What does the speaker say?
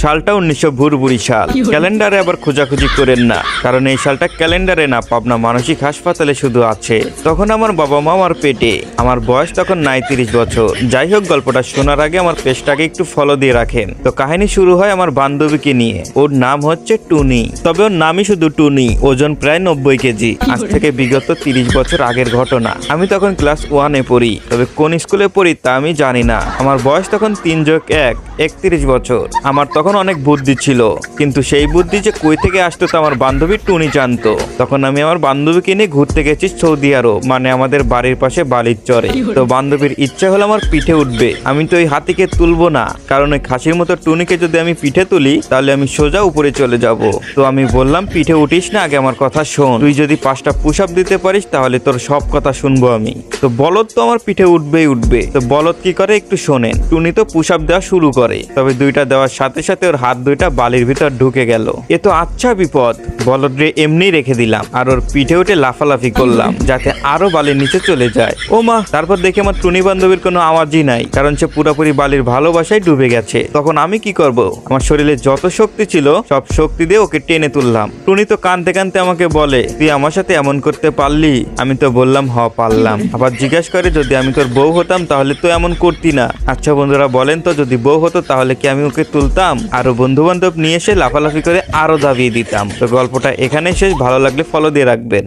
সালটা 1900 সাল। ক্যালেন্ডারে আবার খোঁজাখুঁজি করেন না, কারণ এই সালটা ক্যালেন্ডারে না, পাবনা মানসিক হাসপাতালে শুধু আছে। তখন আমার বাবা মা আমার পেটে, আমার বয়স তখন 39 বছর। যাই হোক, গল্পটা শোনার আগে আমার পেজটাকে একটু ফলো দিয়ে রাখেন। তো কাহিনী শুরু হয় আমার বান্ধবীকে নিয়ে। ওর নাম হচ্ছে টুনি, তবে ওর নামই শুধু টুনি। ওজন প্রায় 90 কেজি। আজ থেকে বিগত 30 বছর আগের ঘটনা। আমি তখন ক্লাস 1-এ পড়ি, তবে কোন স্কুলে পড়ি তা আমি জানি না। আমার বয়স তখন 3+1 31 বছর। আমার তখন অনেক বুদ্ধি ছিল, কিন্তু সেই বুদ্ধি যে কই থেকে আসতো তা আমার বান্ধবী টুনি জানতো। তখন আমি আমার বান্ধবীকে নিয়ে ঘুরতে গেছি সৌদি আরব, মানে আমাদের বাড়ির পাশে বালির চরে। তো বান্ধবীর ইচ্ছা হলো আমার পিঠে উঠবে। আমি তো ওই হাতিকে তুলবো না, কারণ ওই খাসির মতো টুনিকে যদি আমি পিঠে তুলি তাহলে আমি সোজা উপরে চলে যাব। তো আমি বললাম, পিঠে উঠিস না, আগে আমার কথা শোন। তুই যদি 5টা পুশ আপ দিতে পারিস তাহলে তোর সব কথা শুনবো আমি। তো বলদ তো আমার পিঠে উঠবেই উঠবে। তো বলদ কি করে একটু শোনেন। টুনি তো পুশ আপ দেওয়া শুরু করে, তবে 2টা দেওয়ার সাথে সাথে ওর হাত 2টা বালির ভিতর ঢুকে গেল। এ তো আচ্ছা বিপদ। বলদ রে এমনি রেখে দিলাম, আর ওর পিঠে উঠে লাফালাফি করলাম যাতে আরো বালির নিচে চলে যায়। ও মা! তারপর দেখে আমার টুনি বান্ধবীর কোনো আওয়াজই নাই, কারণ সে পুরোপুরি বালির ভালোবাসায় ডুবে গেছে। তখন আমি কি করব? আমার শরীরে যত শক্তি ছিল সব শক্তি দিয়ে ওকে টেনে তুললাম। টুনি তো কাঁদতে কাঁদতে আমাকে বলে, তুই আমার সাথে এমন করতে পারলি? আমি তো বললাম, হ পারলাম। আবার জিজ্ঞাসা করে, যদি আমি তোর বউ হতাম তাহলে তো এমন করতি না। আচ্ছা বন্ধুরা বলেন তো, যদি বউ হতো তাহলে কি আমি ওকে তুলতাম? আরো বন্ধু বান্ধব নিয়ে এসে লাফালাফি করে আরো দাবিয়ে দিতাম। তো গল্পটা এখানে শেষ। ভালো লাগলে ফলো দিয়ে রাখবেন।